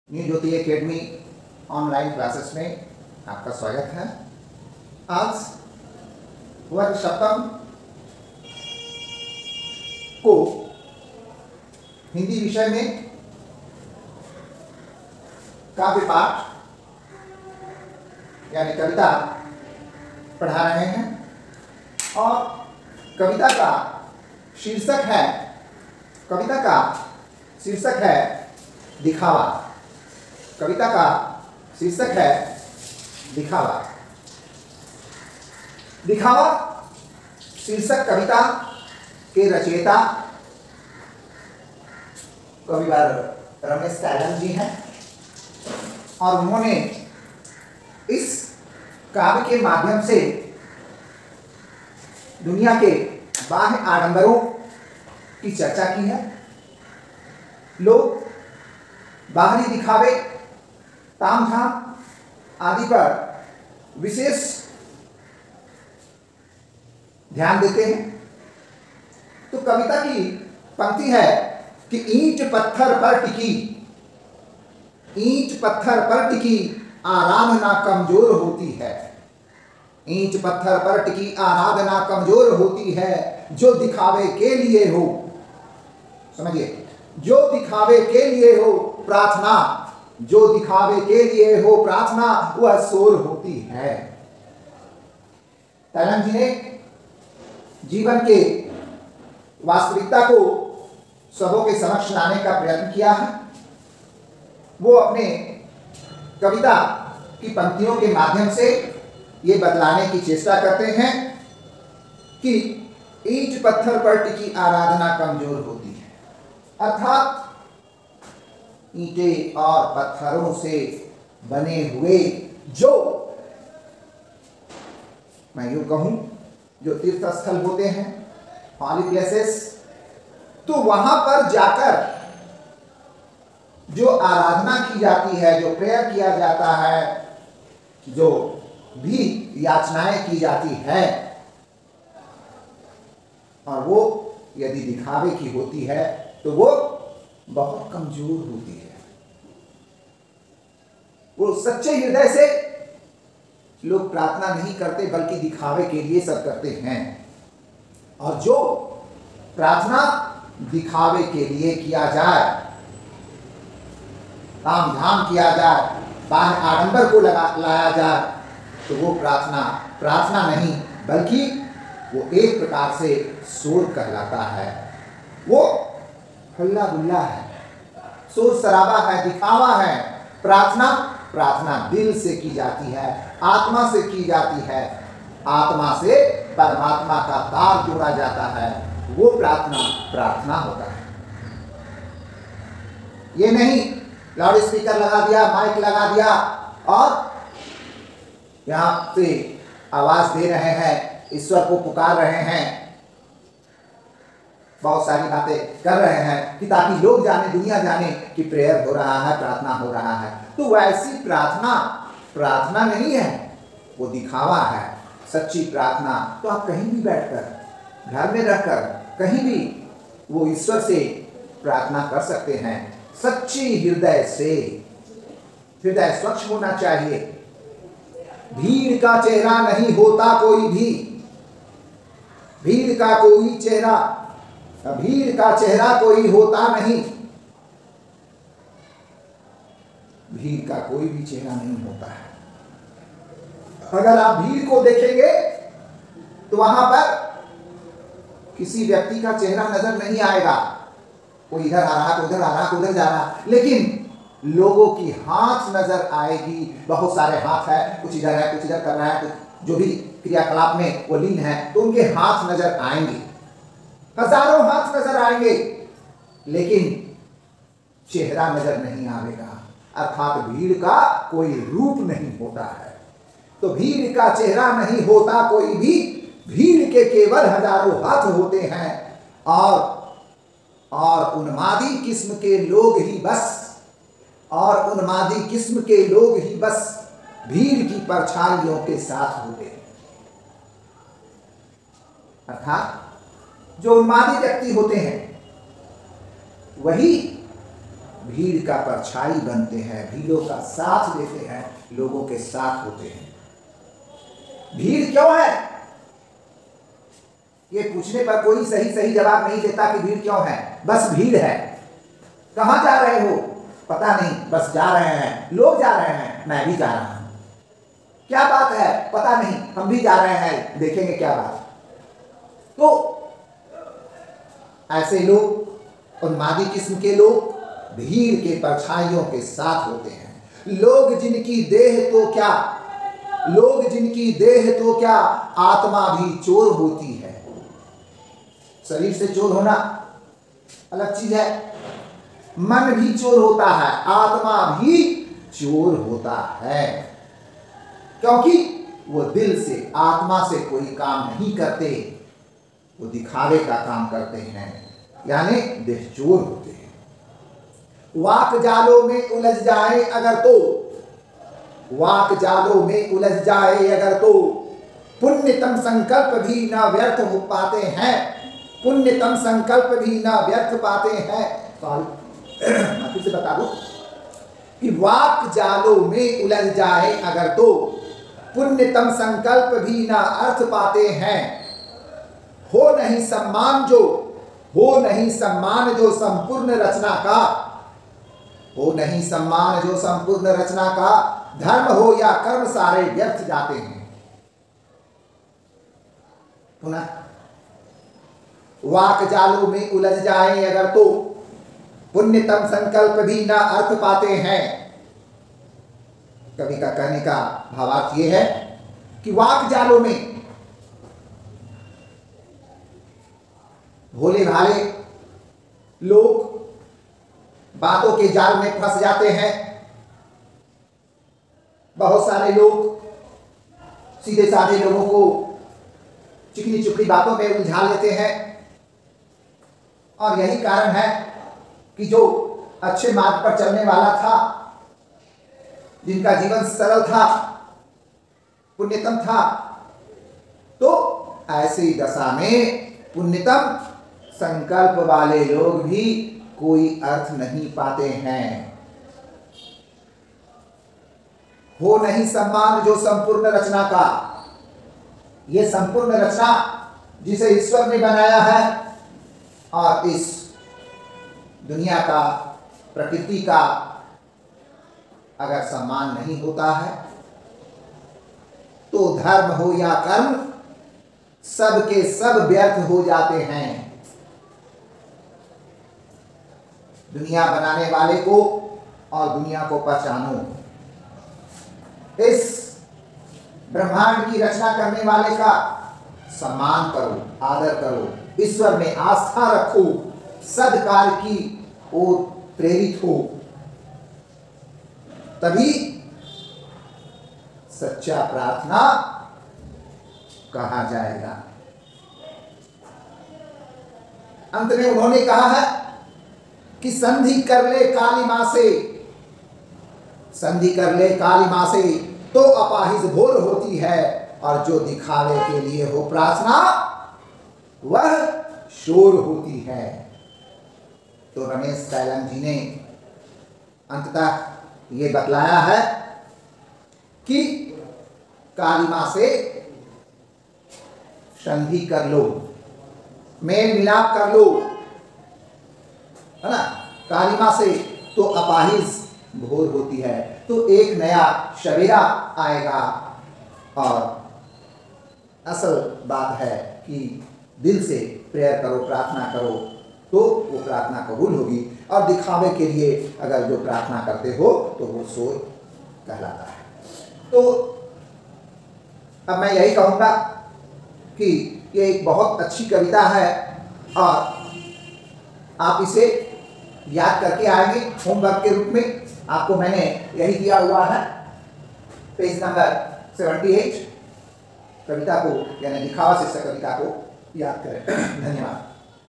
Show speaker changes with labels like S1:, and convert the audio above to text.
S1: New ज्योति academy online classes में आपका स्वागत है। आज वर्ग सप्तम को हिंदी विषय में काव्य पाठ यानी कविता पढ़ा रहे हैं और कविता का शीर्षक है दिखावा। कविता का शीर्षक है दिखावा। दिखावा शीर्षक कविता के रचयिता कविवर रमेश टैलन जी हैं और उन्होंने इस काव्य के माध्यम से दुनिया के बाह्य आडंबरों की चर्चा की है। लोग बाहरी दिखावे, तामझाम आदि पर विशेष ध्यान देते हैं। तो कविता की पंक्ति है कि ईंट पत्थर पर टिकी आराधना कमजोर होती है। ईंट पत्थर पर टिकी आराधना कमजोर होती है, जो दिखावे के लिए हो, समझिए, जो दिखावे के लिए हो प्रार्थना, जो दिखावे के लिए हो प्रार्थना, वह शोर होती है। टैलन जी ने जीवन के वास्तविकता को सबों के समक्ष लाने का प्रयत्न किया है। वो अपने कविता की पंक्तियों के माध्यम से ये बतलाने की चेष्टा करते हैं कि ईंट पत्थर पर टिकी आराधना कमजोर होती है, अर्थात ईंटें और पत्थरों से बने हुए जो, मैं यूं कहूं, जो तीर्थ स्थल होते हैं, हॉली प्लेसेस, तो वहां पर जाकर जो आराधना की जाती है, जो प्रेयर किया जाता है, जो भी याचनाएं की जाती है, और वो यदि दिखावे की होती है तो वो बहुत कमजोर होती है। वो सच्चे हृदय से लोग प्रार्थना नहीं करते, बल्कि दिखावे के लिए सब करते हैं। और जो प्रार्थना दिखावे के लिए किया जाए, तामझाम किया जाए, बाहर आडंबर को लाया जाए, तो वो प्रार्थना नहीं, बल्कि वो एक प्रकार से शोर कहलाता है। वो हल्ला गुल्ला है, शोर शराबा है, दिखावा है। प्रार्थना दिल से की जाती है, आत्मा से की जाती है, आत्मा से परमात्मा का तार जोड़ा जाता है, वो प्रार्थना होता है। ये नहीं लाउड स्पीकर लगा दिया, माइक लगा दिया और यहां से आवाज दे रहे हैं, ईश्वर को पुकार रहे हैं, बहुत सारी बातें कर रहे हैं कि ताकि लोग जाने, दुनिया जाने कि प्रेयर हो रहा है, प्रार्थना हो रहा है। तो वैसी प्रार्थना नहीं है, वो दिखावा है। सच्ची प्रार्थना तो आप कहीं भी बैठकर, घर में रहकर, कहीं भी वो ईश्वर से प्रार्थना कर सकते हैं, सच्ची हृदय से। हृदय स्वच्छ होना चाहिए। भीड़ का चेहरा नहीं होता कोई भी, भीड़ का चेहरा कोई होता नहीं, भीड़ का कोई भी चेहरा नहीं होता है। अगर आप भीड़ को देखेंगे तो वहां पर किसी व्यक्ति का चेहरा नजर नहीं आएगा। कोई इधर आ रहा, कोई उधर आ रहा, कोई उधर जा रहा, लेकिन लोगों की हाथ नजर आएगी। बहुत सारे हाथ है, कुछ इधर है, कुछ इधर कर रहा है, कुछ जो भी क्रियाकलाप में वो लीन है, तो उनके हाथ नजर आएंगे, हजारों हाथ नजर आएंगे, लेकिन चेहरा नजर नहीं आएगा। अर्थात भीड़ का कोई रूप नहीं होता है। तो भीड़ का चेहरा नहीं होता कोई भी, भीड़ के केवल हजारों हाथ होते हैं, और उन्मादी किस्म के लोग ही बस, भीड़ की परछाइयों के साथ होते हैं। अर्थात जो उन्मादी व्यक्ति होते हैं वही भीड़ का परछाई बनते हैं, भीड़ों का साथ देते हैं, लोगों के साथ होते हैं। भीड़ क्यों है? ये पूछने पर कोई सही जवाब नहीं देता कि भीड़ क्यों है। बस भीड़ है। कहां जा रहे हो? पता नहीं, बस जा रहे हैं। लोग जा रहे हैं, मैं भी जा रहा हूं। क्या बात है? पता नहीं, हम भी जा रहे हैं, देखेंगे क्या बात। तो ऐसे लोग, उन्मादी किस्म के लोग भीड़ के परछाइयों के साथ होते हैं। लोग जिनकी देह तो क्या आत्मा भी चोर होती है। शरीर से चोर होना अलग चीज है, मन भी चोर होता है, आत्मा भी चोर होता है, क्योंकि वो दिल से, आत्मा से कोई काम नहीं करते, वो दिखावे का काम करते हैं, यानी देहचोर होते हैं। वाक जालों में उलझ जाए अगर तो, वाक जालों में उलझ जाए अगर तो, पुण्यतम संकल्प भी ना व्यर्थ हो पाते हैं, पुण्यतम संकल्प भी ना व्यर्थ पाते हैं। मैं फिर से बता दूं कि वाक जालों में उलझ जाए अगर तो, पुण्यतम संकल्प भी ना अर्थ पाते हैं। हो नहीं सम्मान जो संपूर्ण रचना का, हो नहीं सम्मान जो संपूर्ण रचना का, धर्म हो या कर्म सारे व्यर्थ जाते हैं। पुनः, वाक जालों में उलझ जाए अगर तो, पुण्यतम संकल्प भी ना अर्थ पाते हैं। कवि का कहने का भावार्थ यह है कि वाक जालों में भोले भाले लोग बातों के जाल में फंस जाते हैं। बहुत सारे लोग सीधे साधे लोगों को चिकनी चुपड़ी बातों में उलझा लेते हैं, और यही कारण है कि जो अच्छे मार्ग पर चलने वाला था, जिनका जीवन सरल था, पुण्यतम था, तो ऐसी दशा में पुण्यतम संकल्प वाले लोग भी कोई अर्थ नहीं पाते हैं। हो नहीं सम्मान जो संपूर्ण रचना का, ये संपूर्ण रचना जिसे ईश्वर ने बनाया है, और इस दुनिया का, प्रकृति का अगर सम्मान नहीं होता है, तो धर्म हो या कर्म सब के सब व्यर्थ हो जाते हैं। दुनिया बनाने वाले को और दुनिया को पहचानो, इस ब्रह्मांड की रचना करने वाले का सम्मान करो, आदर करो, ईश्वर में आस्था रखो, सद्कार्य की ओर प्रेरित हो, तभी सच्चा प्रार्थना कहा जाएगा। अंत में उन्होंने कहा है कि संधि कर ले काली मां से, संधि कर ले काली मां से तो अपाहिज भोर होती है, और जो दिखावे के लिए हो प्रार्थना वह शोर होती है। तो रमेश सैलम जी ने अंततः ये बतलाया है कि काली मां से संधि कर लो, मेल मिलाप कर लो, है ना। काली मां से तो अपाहिज भोर होती है, तो एक नया सवेरा आएगा। और असल बात है कि दिल से प्रेयर करो, प्रार्थना करो, तो वो प्रार्थना कबूल होगी। और दिखावे के लिए अगर जो प्रार्थना करते हो तो वो शोर कहलाता है। तो अब मैं यही कहूँगा कि ये एक बहुत अच्छी कविता है, और आप इसे याद करके आएंगे होमवर्क के रूप में। आपको मैंने यही दिया हुआ है, पेज नंबर 78, कविता को यानी दिखावा शीर्षक कविता को याद करें। धन्यवाद।